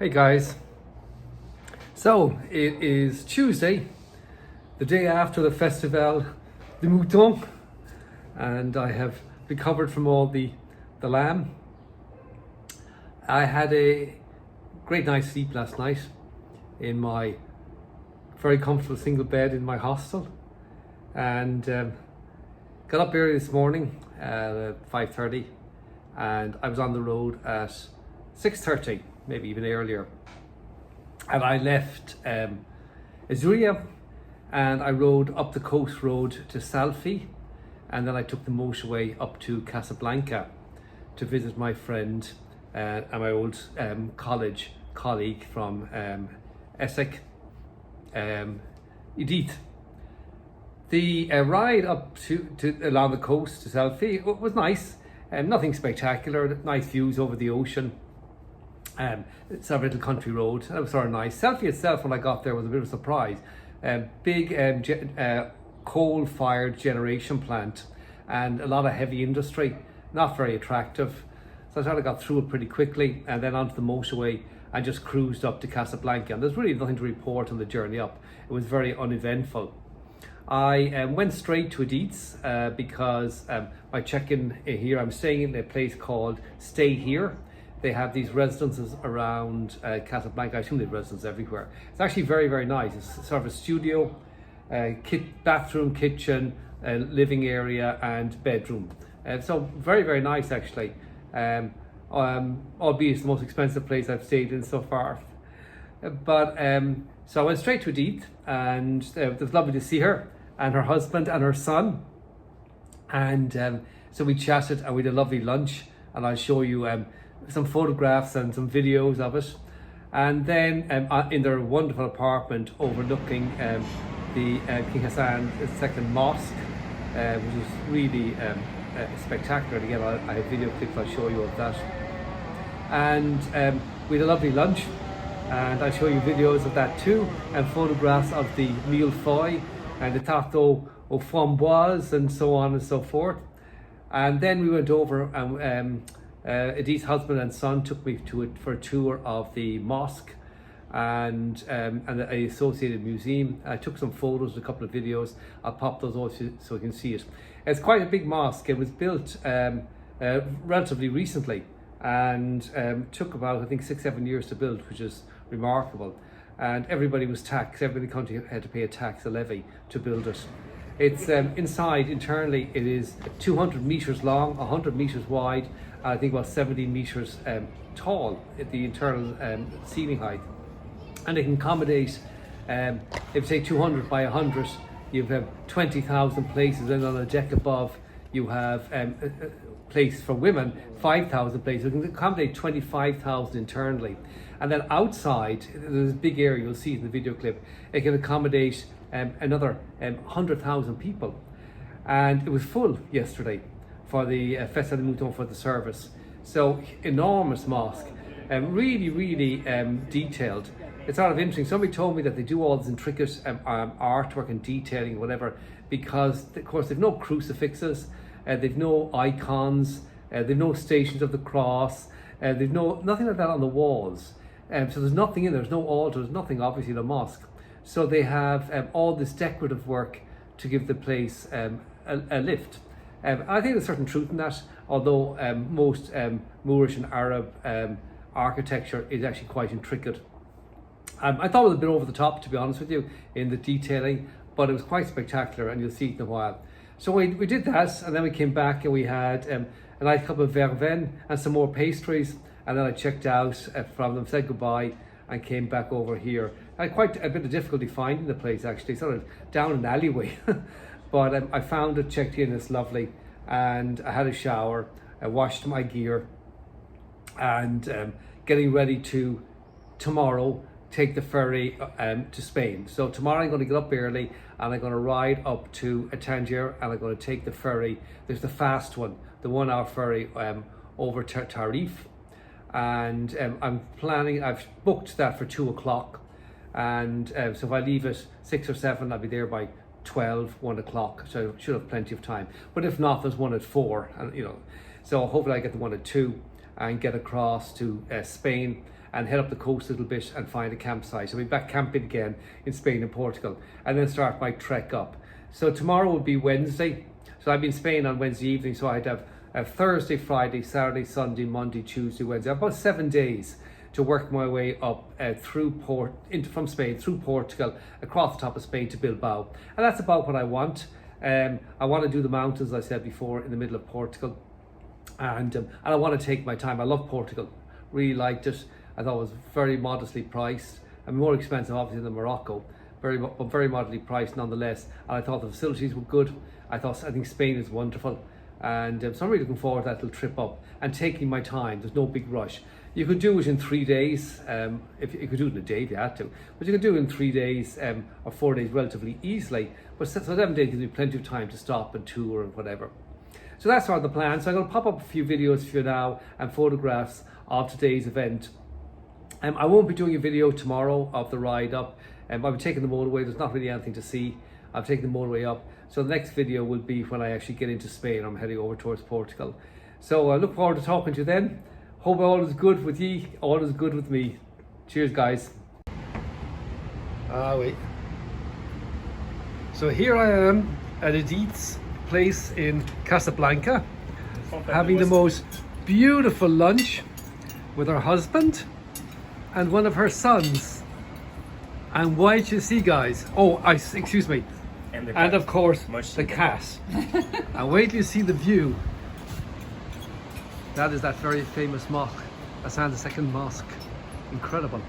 Hey guys, so it is Tuesday, the day after the Festival de Mouton, and I have recovered from all the lamb. I had a great night's sleep last night in my very comfortable single bed in my hostel, and got up early this morning at 5:30, and I was on the road at 6:30, maybe even earlier. And I left Azuria and I rode up the coast road to Salfie, and then I took the motorway up to Casablanca to visit my friend and my old college colleague from Essex, Edith. The ride up to along the coast to Salfie was nice, nothing spectacular, nice views over the ocean. It's a little country road. That was sort of nice. Salfie itself, when I got there, was a bit of a surprise. Big coal-fired generation plant and a lot of heavy industry, not very attractive. So I thought I got through it pretty quickly, and then onto the motorway and just cruised up to Casablanca. And there's really nothing to report on the journey up. It was very uneventful. I went straight to Edith's because my check-in here, I'm staying in a place called Stay Here. They have these residences around Casablanca. I assume they have residences everywhere. It's actually very, very nice. It's sort of a studio, bathroom, kitchen, living area, and bedroom. So very, very nice actually. Albeit it's the most expensive place I've stayed in so far. But so I went straight to Edith, and it was lovely to see her and her husband and her son. And so we chatted and we had a lovely lunch, and I'll show you some photographs and some videos of it. And then in their wonderful apartment overlooking the King Hassan II Mosque, which is really spectacular. And again, I have video clips I'll show you of that. And we had a lovely lunch, and I'll show you videos of that too, and photographs of the millefeuille and the tarte aux framboises and so on and so forth. And then we went over and Edith's husband and son took me for a tour of the mosque and the associated museum. I took some photos, a couple of videos. I'll pop those out so you can see it. It's quite a big mosque. It was built relatively recently, and took about, I think, 6-7 years to build, which is remarkable. And everybody was taxed. Everybody in the country had to pay a tax, a levy, to build it. It's internally, it is 200 meters long, 100 meters wide, I think about 70 meters tall at the internal ceiling height. And it can accommodate, if you say 200 by 100, you have 20,000 places, and on a deck above you have a place for women, 5,000 places. It can accommodate 25,000 internally. And then outside, there's a big area, you'll see in the video clip, it can accommodate another 100,000 people. And it was full yesterday for the Festival de Mouton, for the service. So enormous mosque, really, really detailed. It's sort of interesting. Somebody told me that they do all this intricate artwork and detailing, whatever, because of course they've no crucifixes, they've no icons, they've no Stations of the Cross, they've nothing like that on the walls. So there's nothing in there. There's no altar. There's nothing obviously in a mosque. So they have all this decorative work to give the place a lift. I think there's certain truth in that, although most Moorish and Arab architecture is actually quite intricate. I thought it was a bit over the top, to be honest with you, in the detailing, but it was quite spectacular, and you'll see it in a while. So we did that, and then we came back and we had a nice cup of verveine and some more pastries, and then I checked out from them, said goodbye, and came back over here. I had quite a bit of difficulty finding the place, actually, sort of down an alleyway. But I found it, checked in, it's lovely, and I had a shower, I washed my gear, and getting ready to tomorrow take the ferry to Spain. So tomorrow I'm going to get up early, and I'm going to ride up to Tangier, and I'm going to take the ferry. There's the fast one, the 1 hour ferry over to Tarif, and I've booked that for 2 o'clock, and so if I leave at 6 or 7, I'll be there by 12, 1 o'clock, so I should have plenty of time. But if not, there's one at 4, and so hopefully I get the one at 2 and get across to Spain. and head up the coast a little bit and find a campsite. I'll be back camping again in Spain and Portugal, and then start my trek up. So tomorrow will be Wednesday. So I'll be in Spain on Wednesday evening, so I'd have Thursday, Friday, Saturday, Sunday, Monday, Tuesday, Wednesday, about 7 days to work my way up from Spain through Portugal, across the top of Spain to Bilbao. And that's about what I want. I want to do the mountains, as I said before, in the middle of Portugal. And I want to take my time. I love Portugal, really liked it. I thought it was very modestly priced. I mean, more expensive obviously than Morocco, but very moderately priced nonetheless. And I thought the facilities were good. I think Spain is wonderful. And so I'm really looking forward to that little trip up and taking my time. There's no big rush. You could do it in 3 days, if you could do it in a day if you had to, but you could do it in 3 days or 4 days relatively easily. But so 7 days gives you plenty of time to stop and tour and whatever. So that's sort of the plan. So I'm going to pop up a few videos for you now and photographs of today's event. I won't be doing a video tomorrow of the ride up. I've been taking the motorway. There's not really anything to see. I've taken the motorway up. So the next video will be when I actually get into Spain. I'm heading over towards Portugal. So I look forward to talking to you then. Hope all is good with ye, all is good with me. Cheers, guys. Wait. So here I am at Edith's place in Casablanca, having the most beautiful lunch with her husband and one of her sons. And wait you see, guys. Excuse me. And of course, the cat. And wait till you see the view. That is that very famous mosque, Hassan II Mosque. Incredible.